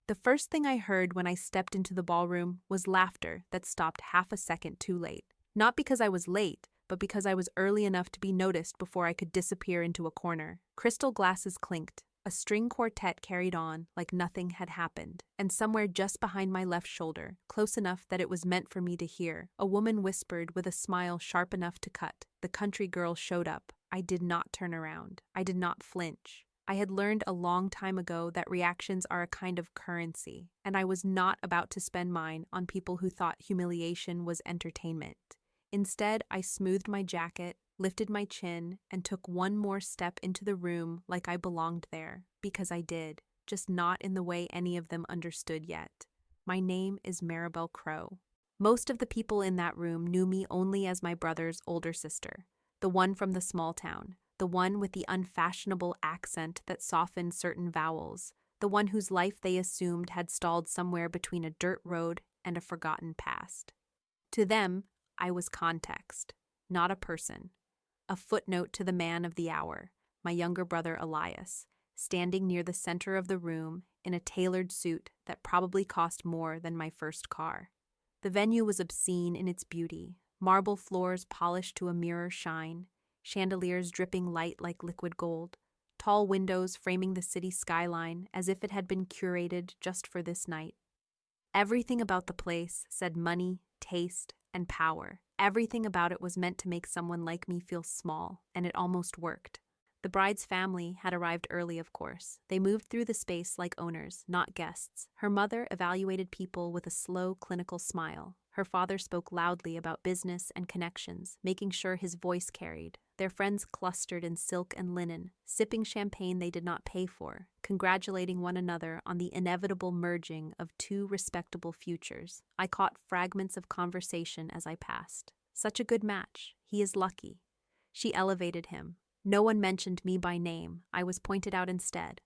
The first thing I heard when I stepped into the ballroom was laughter that stopped half a second too late. Not because I was late, but because I was early enough to be noticed before I could disappear into a corner. Crystal glasses clinked. A string quartet carried on like nothing had happened, and somewhere just behind my left shoulder, close enough that it was meant for me to hear, a woman whispered with a smile sharp enough to cut. The country girl showed up. I did not turn around. I did not flinch. I had learned a long time ago that reactions are a kind of currency, and I was not about to spend mine on people who thought humiliation was entertainment. Instead, I smoothed my jacket, lifted my chin, and took one more step into the room like I belonged there, because I did, just not in the way any of them understood yet. My name is Maribel Crow. Most of the people in that room knew me only as my brother's older sister, the one from the small town, the one with the unfashionable accent that softened certain vowels, the one whose life they assumed had stalled somewhere between a dirt road and a forgotten past. To them, I was context, not a person. A footnote to the man of the hour, my younger brother Elias, standing near the center of the room in a tailored suit that probably cost more than my first car. The venue was obscene in its beauty, marble floors polished to a mirror shine, chandeliers dripping light like liquid gold, tall windows framing the city skyline as if it had been curated just for this night. Everything about the place said money, taste, and power. Everything about it was meant to make someone like me feel small, and it almost worked. The bride's family had arrived early, of course. They moved through the space like owners, not guests. Her mother evaluated people with a slow, clinical smile. Her father spoke loudly about business and connections, making sure his voice carried. Their friends clustered in silk and linen, sipping champagne they did not pay for, congratulating one another on the inevitable merging of two respectable futures. I caught fragments of conversation as I passed. Such a good match. He is lucky. She elevated him. No one mentioned me by name. I was pointed out instead.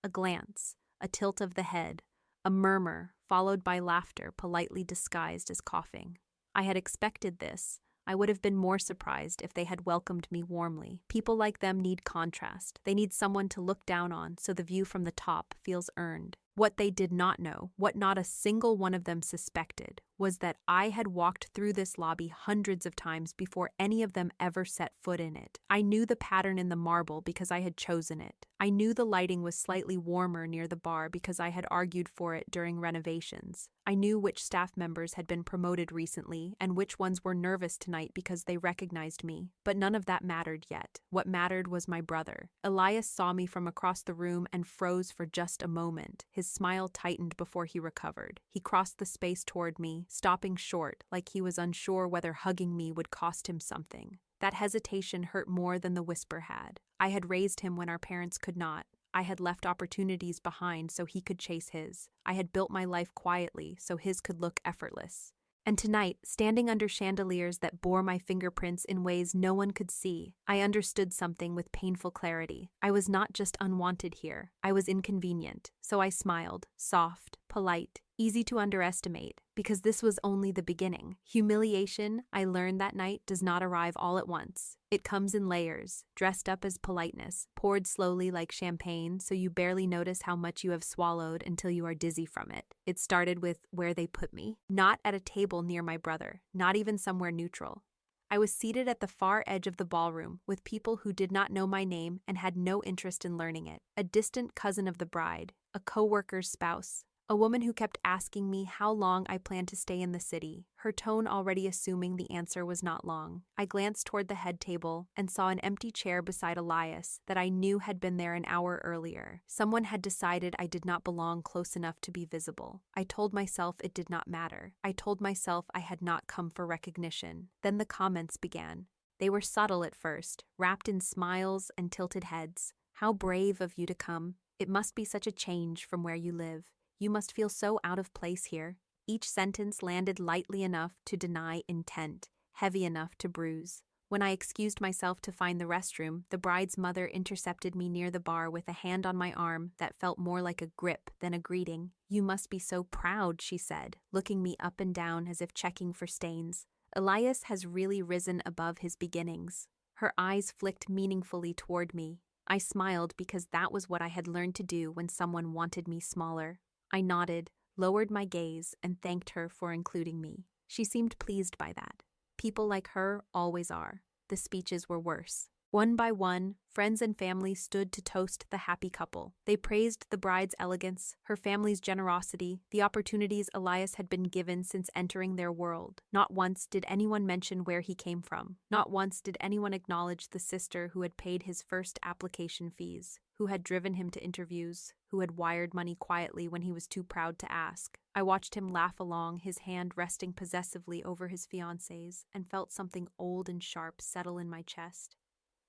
A glance, a tilt of the head, a murmur, followed by laughter politely disguised as coughing. I had expected this. I would have been more surprised if they had welcomed me warmly. People like them need contrast. They need someone to look down on so the view from the top feels earned. What they did not know, what not a single one of them suspected, was that I had walked through this lobby hundreds of times before any of them ever set foot in it. I knew the pattern in the marble because I had chosen it. I knew the lighting was slightly warmer near the bar because I had argued for it during renovations. I knew which staff members had been promoted recently and which ones were nervous tonight because they recognized me. But none of that mattered yet. What mattered was my brother. Elias saw me from across the room and froze for just a moment. His smile tightened before he recovered. He crossed the space toward me, stopping short, like he was unsure whether hugging me would cost him something. That hesitation hurt more than the whisper had. I had raised him when our parents could not. I had left opportunities behind so he could chase his. I had built my life quietly so his could look effortless. And tonight, standing under chandeliers that bore my fingerprints in ways no one could see, I understood something with painful clarity. I was not just unwanted here. I was inconvenient. So I smiled, soft, polite, easy to underestimate, because this was only the beginning. Humiliation, I learned that night, does not arrive all at once. It comes in layers, dressed up as politeness, poured slowly like champagne so you barely notice how much you have swallowed until you are dizzy from it. It started with where they put me, not at a table near my brother, not even somewhere neutral. I was seated at the far edge of the ballroom with people who did not know my name and had no interest in learning it. A distant cousin of the bride, a co-worker's spouse, a woman who kept asking me how long I planned to stay in the city, her tone already assuming the answer was not long. I glanced toward the head table and saw an empty chair beside Elias that I knew had been there an hour earlier. Someone had decided I did not belong close enough to be visible. I told myself it did not matter. I told myself I had not come for recognition. Then the comments began. They were subtle at first, wrapped in smiles and tilted heads. How brave of you to come. It must be such a change from where you live. You must feel so out of place here. Each sentence landed lightly enough to deny intent, heavy enough to bruise. When I excused myself to find the restroom, the bride's mother intercepted me near the bar with a hand on my arm that felt more like a grip than a greeting. "You must be so proud," she said, looking me up and down as if checking for stains. "Elias has really risen above his beginnings." Her eyes flicked meaningfully toward me. I smiled because that was what I had learned to do when someone wanted me smaller. I nodded, lowered my gaze, and thanked her for including me. She seemed pleased by that. People like her always are. The speeches were worse. One by one, friends and family stood to toast the happy couple. They praised the bride's elegance, her family's generosity, the opportunities Elias had been given since entering their world. Not once did anyone mention where he came from. Not once did anyone acknowledge the sister who had paid his first application fees, who had driven him to interviews, who had wired money quietly when he was too proud to ask. I watched him laugh along, his hand resting possessively over his fiancée's, and felt something old and sharp settle in my chest.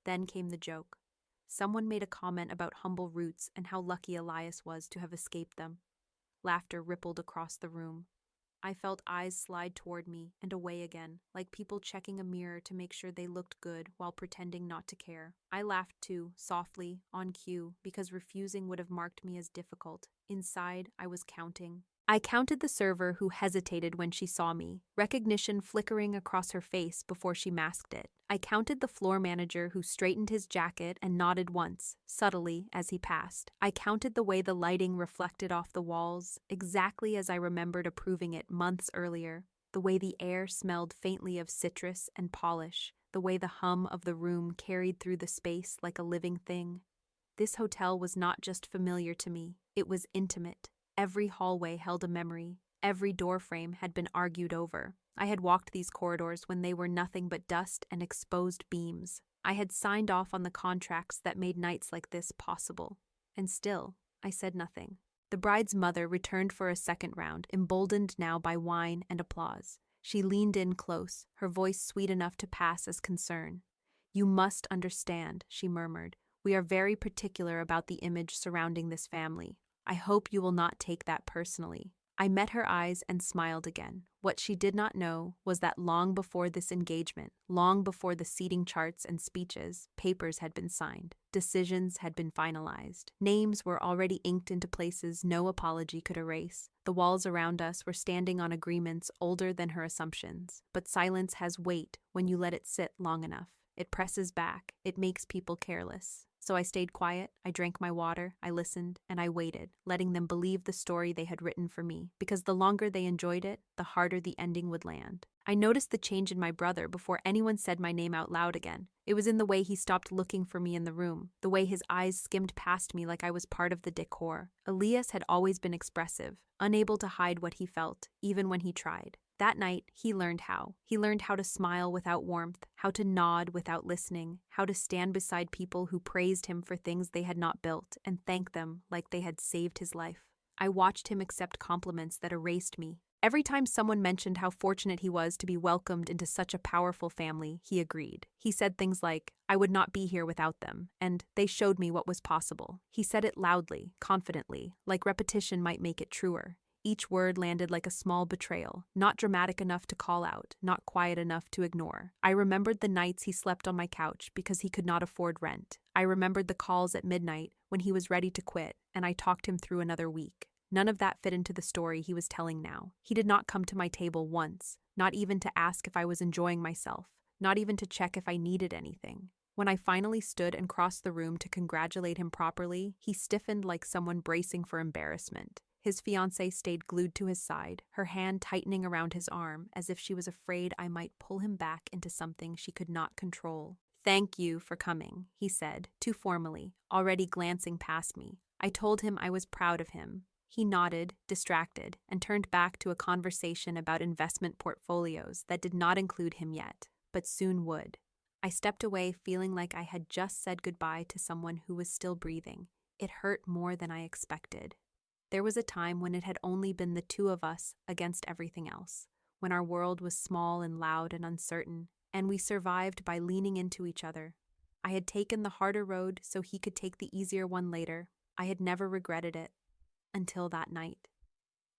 Then came the joke. Someone made a comment about humble roots and how lucky Elias was to have escaped them. Laughter rippled across the room. I felt eyes slide toward me and away again, like people checking a mirror to make sure they looked good while pretending not to care. I laughed too, softly, on cue, because refusing would have marked me as difficult. Inside, I was counting. I counted the server who hesitated when she saw me, recognition flickering across her face before she masked it. I counted the floor manager who straightened his jacket and nodded once, subtly, as he passed. I counted the way the lighting reflected off the walls, exactly as I remembered approving it months earlier. The way the air smelled faintly of citrus and polish, the way the hum of the room carried through the space like a living thing. This hotel was not just familiar to me, it was intimate. Every hallway held a memory. Every doorframe had been argued over. I had walked these corridors when they were nothing but dust and exposed beams. I had signed off on the contracts that made nights like this possible. And still, I said nothing. The bride's mother returned for a second round, emboldened now by wine and applause. She leaned in close, her voice sweet enough to pass as concern. "You must understand," she murmured. "We are very particular about the image surrounding this family. I hope you will not take that personally." I met her eyes and smiled again. What she did not know was that long before this engagement, long before the seating charts and speeches, papers had been signed, decisions had been finalized. Names were already inked into places no apology could erase. The walls around us were standing on agreements older than her assumptions. But silence has weight when you let it sit long enough. It presses back. It makes people careless. So I stayed quiet, I drank my water, I listened, and I waited, letting them believe the story they had written for me, because the longer they enjoyed it, the harder the ending would land. I noticed the change in my brother before anyone said my name out loud again. It was in the way he stopped looking for me in the room, the way his eyes skimmed past me like I was part of the decor. Elias had always been expressive, unable to hide what he felt, even when he tried. That night, he learned how. He learned how to smile without warmth, how to nod without listening, how to stand beside people who praised him for things they had not built and thank them like they had saved his life. I watched him accept compliments that erased me. Every time someone mentioned how fortunate he was to be welcomed into such a powerful family, he agreed. He said things like, "I would not be here without them," and "they showed me what was possible." He said it loudly, confidently, like repetition might make it truer. Each word landed like a small betrayal, not dramatic enough to call out, not quiet enough to ignore. I remembered the nights he slept on my couch because he could not afford rent. I remembered the calls at midnight when he was ready to quit, and I talked him through another week. None of that fit into the story he was telling now. He did not come to my table once, not even to ask if I was enjoying myself, not even to check if I needed anything. When I finally stood and crossed the room to congratulate him properly, he stiffened like someone bracing for embarrassment. His fiancée stayed glued to his side, her hand tightening around his arm, as if she was afraid I might pull him back into something she could not control. "Thank you for coming," he said, too formally, already glancing past me. I told him I was proud of him. He nodded, distracted, and turned back to a conversation about investment portfolios that did not include him yet, but soon would. I stepped away feeling like I had just said goodbye to someone who was still breathing. It hurt more than I expected. There was a time when it had only been the two of us against everything else, when our world was small and loud and uncertain, and we survived by leaning into each other. I had taken the harder road so he could take the easier one later. I had never regretted it. Until that night.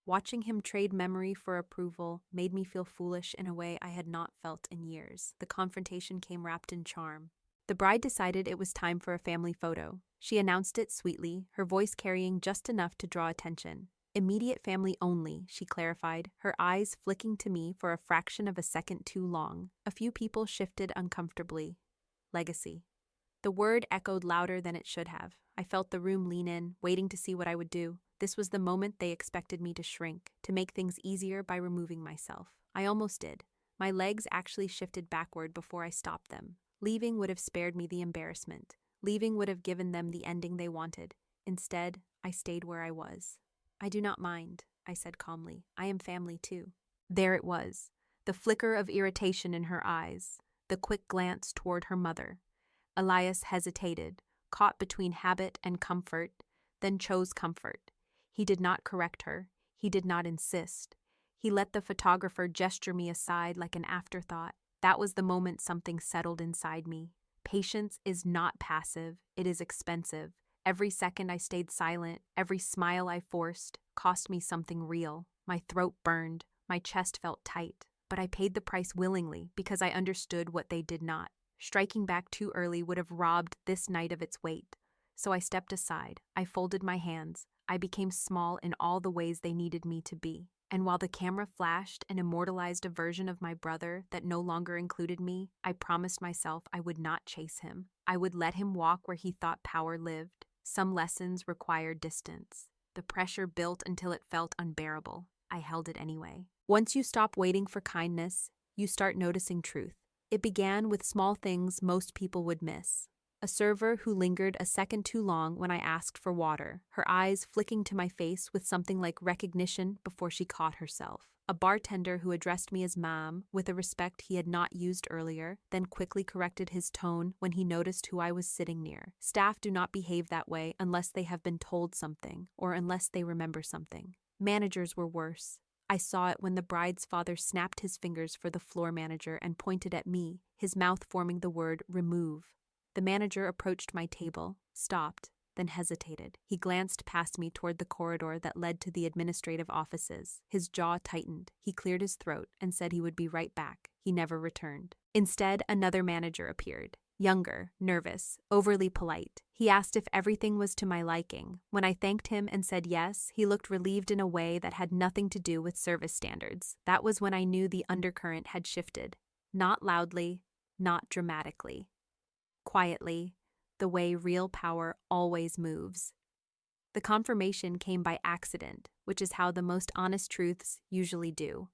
Watching him trade memory for approval made me feel foolish in a way I had not felt in years. The confrontation came wrapped in charm. The bride decided it was time for a family photo. She announced it sweetly, her voice carrying just enough to draw attention. "Immediate family only," she clarified, her eyes flicking to me for a fraction of a second too long. A few people shifted uncomfortably. Legacy. The word echoed louder than it should have. I felt the room lean in, waiting to see what I would do. This was the moment they expected me to shrink, to make things easier by removing myself. I almost did. My legs actually shifted backward before I stopped them. Leaving would have spared me the embarrassment. Leaving would have given them the ending they wanted. Instead, I stayed where I was. "I do not mind," I said calmly. "I am family too." There it was, the flicker of irritation in her eyes, the quick glance toward her mother. Elias hesitated, caught between habit and comfort, then chose comfort. He did not correct her. He did not insist. He let the photographer gesture me aside like an afterthought. That was the moment something settled inside me. Patience is not passive, it is expensive. Every second I stayed silent, every smile I forced, cost me something real. My throat burned, my chest felt tight, but I paid the price willingly because I understood what they did not. Striking back too early would have robbed this night of its weight. So I stepped aside, I folded my hands, I became small in all the ways they needed me to be. And while the camera flashed and immortalized a version of my brother that no longer included me, I promised myself I would not chase him. I would let him walk where he thought power lived. Some lessons required distance. The pressure built until it felt unbearable. I held it anyway. Once you stop waiting for kindness, you start noticing truth. It began with small things most people would miss. A server who lingered a second too long when I asked for water, her eyes flicking to my face with something like recognition before she caught herself. A bartender who addressed me as ma'am with a respect he had not used earlier, then quickly corrected his tone when he noticed who I was sitting near. Staff do not behave that way unless they have been told something or unless they remember something. Managers were worse. I saw it when the bride's father snapped his fingers for the floor manager and pointed at me, his mouth forming the word remove. The manager approached my table, stopped, then hesitated. He glanced past me toward the corridor that led to the administrative offices. His jaw tightened. He cleared his throat and said he would be right back. He never returned. Instead, another manager appeared. Younger, nervous, overly polite. He asked if everything was to my liking. When I thanked him and said yes, he looked relieved in a way that had nothing to do with service standards. That was when I knew the undercurrent had shifted. Not loudly, not dramatically. Quietly, the way real power always moves. The confirmation came by accident, which is how the most honest truths usually do.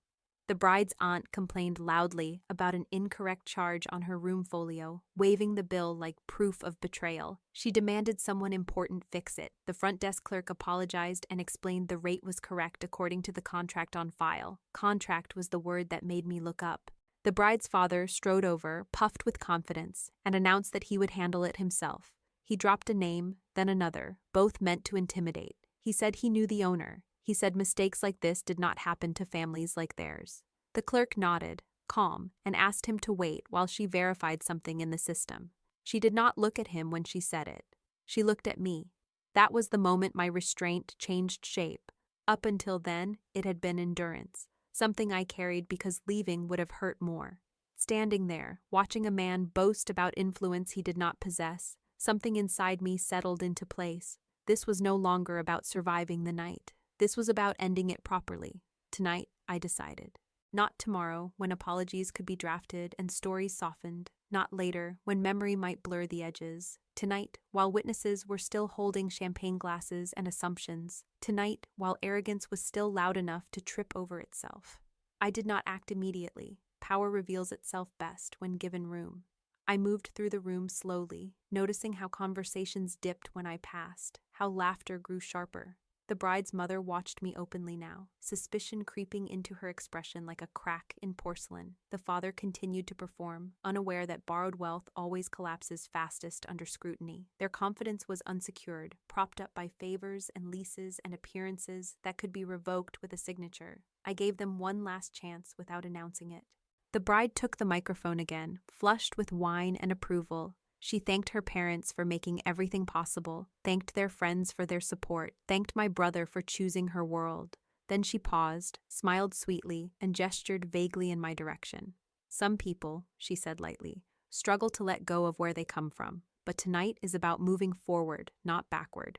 The bride's aunt complained loudly about an incorrect charge on her room folio, waving the bill like proof of betrayal. She demanded someone important fix it. The front desk clerk apologized and explained the rate was correct according to the contract on file. Contract was the word that made me look up. The bride's father strode over, puffed with confidence, and announced that he would handle it himself. He dropped a name, then another, both meant to intimidate. He said he knew the owner. He said mistakes like this did not happen to families like theirs. The clerk nodded, calm, and asked him to wait while she verified something in the system. She did not look at him when she said it. She looked at me. That was the moment my restraint changed shape. Up until then, it had been endurance. Something I carried because leaving would have hurt more. Standing there, watching a man boast about influence he did not possess, something inside me settled into place. This was no longer about surviving the night. This was about ending it properly. Tonight, I decided. Not tomorrow, when apologies could be drafted and stories softened. Not later, when memory might blur the edges. Tonight, while witnesses were still holding champagne glasses and assumptions. Tonight, while arrogance was still loud enough to trip over itself. I did not act immediately. Power reveals itself best when given room. I moved through the room slowly, noticing how conversations dipped when I passed, how laughter grew sharper. The bride's mother watched me openly now, suspicion creeping into her expression like a crack in porcelain. The father continued to perform, unaware that borrowed wealth always collapses fastest under scrutiny. Their confidence was unsecured, propped up by favors and leases and appearances that could be revoked with a signature. I gave them one last chance without announcing it. The bride took the microphone again, flushed with wine and approval. She thanked her parents for making everything possible, thanked their friends for their support, thanked my brother for choosing her world. Then she paused, smiled sweetly, and gestured vaguely in my direction. Some people, she said lightly, struggle to let go of where they come from, but tonight is about moving forward, not backward.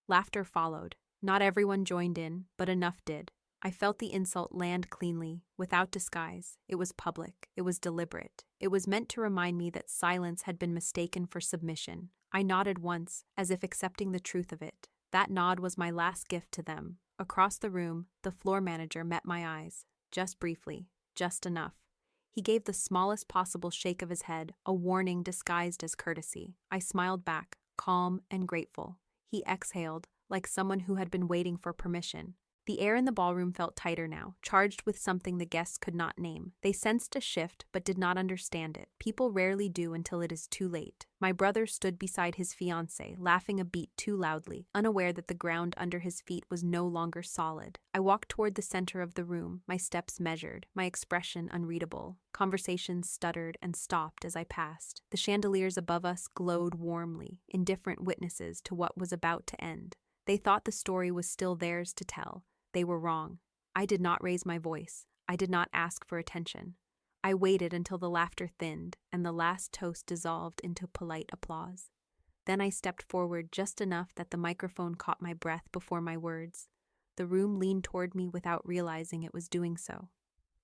Laughter followed. Not everyone joined in, but enough did. I felt the insult land cleanly, without disguise. It was public. It was deliberate. It was meant to remind me that silence had been mistaken for submission. I nodded once, as if accepting the truth of it. That nod was my last gift to them. Across the room, the floor manager met my eyes. Just briefly. Just enough. He gave the smallest possible shake of his head, a warning disguised as courtesy. I smiled back, calm and grateful. He exhaled, like someone who had been waiting for permission. The air in the ballroom felt tighter now, charged with something the guests could not name. They sensed a shift, but did not understand it. People rarely do until it is too late. My brother stood beside his fiancée, laughing a beat too loudly, unaware that the ground under his feet was no longer solid. I walked toward the center of the room, my steps measured, my expression unreadable. Conversations stuttered and stopped as I passed. The chandeliers above us glowed warmly, indifferent witnesses to what was about to end. They thought the story was still theirs to tell. They were wrong. I did not raise my voice. I did not ask for attention. I waited until the laughter thinned and the last toast dissolved into polite applause. Then I stepped forward just enough that the microphone caught my breath before my words. The room leaned toward me without realizing it was doing so.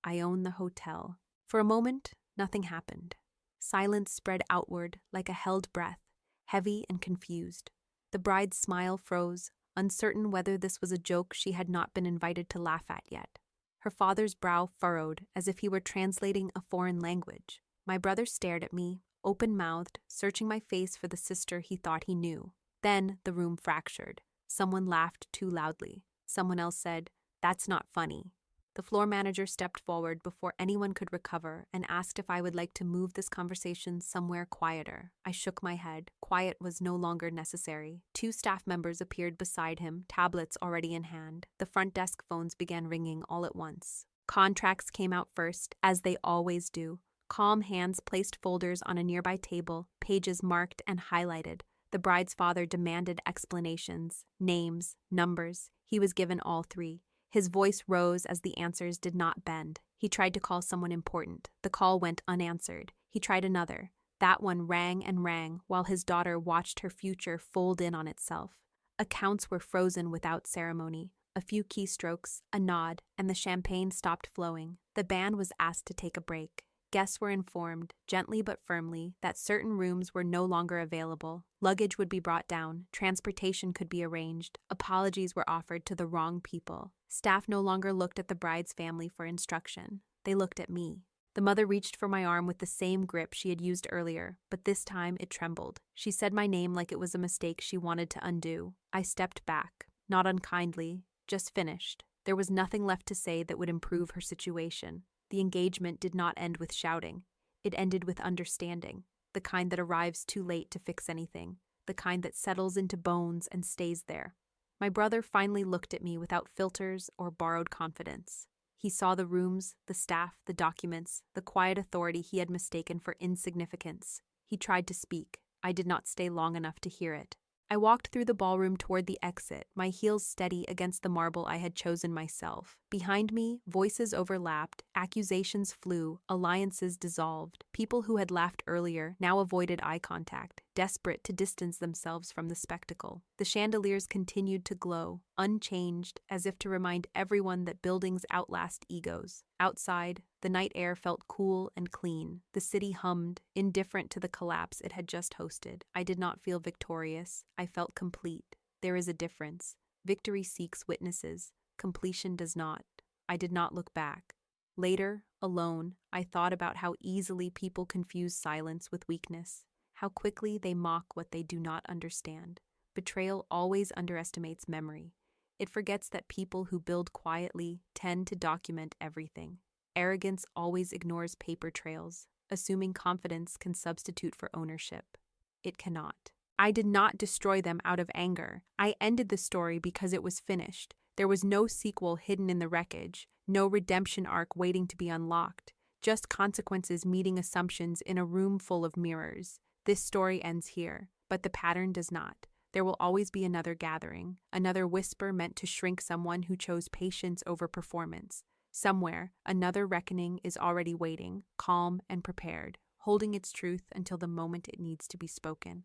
I own the hotel. For a moment, nothing happened. Silence spread outward like a held breath, heavy and confused. The bride's smile froze, uncertain whether this was a joke she had not been invited to laugh at yet. Her father's brow furrowed, as if he were translating a foreign language. My brother stared at me, open-mouthed, searching my face for the sister he thought he knew. Then the room fractured. Someone laughed too loudly. Someone else said, "That's not funny." The floor manager stepped forward before anyone could recover and asked if I would like to move this conversation somewhere quieter. I shook my head. Quiet was no longer necessary. 2 staff members appeared beside him, tablets already in hand. The front desk phones began ringing all at once. Contracts came out first, as they always do. Calm hands placed folders on a nearby table, pages marked and highlighted. The bride's father demanded explanations, names, numbers. He was given all 3. His voice rose as the answers did not bend. He tried to call someone important. The call went unanswered. He tried another. That one rang and rang while his daughter watched her future fold in on itself. Accounts were frozen without ceremony. A few keystrokes, a nod, and the champagne stopped flowing. The band was asked to take a break. Guests were informed, gently but firmly, that certain rooms were no longer available. Luggage would be brought down, transportation could be arranged, apologies were offered to the wrong people. Staff no longer looked at the bride's family for instruction. They looked at me. The mother reached for my arm with the same grip she had used earlier, but this time it trembled. She said my name like it was a mistake she wanted to undo. I stepped back, not unkindly, just finished. There was nothing left to say that would improve her situation. The engagement did not end with shouting. It ended with understanding, the kind that arrives too late to fix anything, the kind that settles into bones and stays there. My brother finally looked at me without filters or borrowed confidence. He saw the rooms, the staff, the documents, the quiet authority he had mistaken for insignificance. He tried to speak. I did not stay long enough to hear it. I walked through the ballroom toward the exit, my heels steady against the marble I had chosen myself. Behind me, voices overlapped, accusations flew, alliances dissolved. People who had laughed earlier now avoided eye contact, desperate to distance themselves from the spectacle. The chandeliers continued to glow, unchanged, as if to remind everyone that buildings outlast egos. Outside, the night air felt cool and clean. The city hummed, indifferent to the collapse it had just hosted. I did not feel victorious. I felt complete. There is a difference. Victory seeks witnesses. Completion does not. I did not look back. Later, alone, I thought about how easily people confuse silence with weakness, how quickly they mock what they do not understand. Betrayal always underestimates memory. It forgets that people who build quietly tend to document everything. Arrogance always ignores paper trails, assuming confidence can substitute for ownership. It cannot. I did not destroy them out of anger. I ended the story because it was finished. There was no sequel hidden in the wreckage, no redemption arc waiting to be unlocked, just consequences meeting assumptions in a room full of mirrors. This story ends here, but the pattern does not. There will always be another gathering, another whisper meant to shrink someone who chose patience over performance. Somewhere, another reckoning is already waiting, calm and prepared, holding its truth until the moment it needs to be spoken.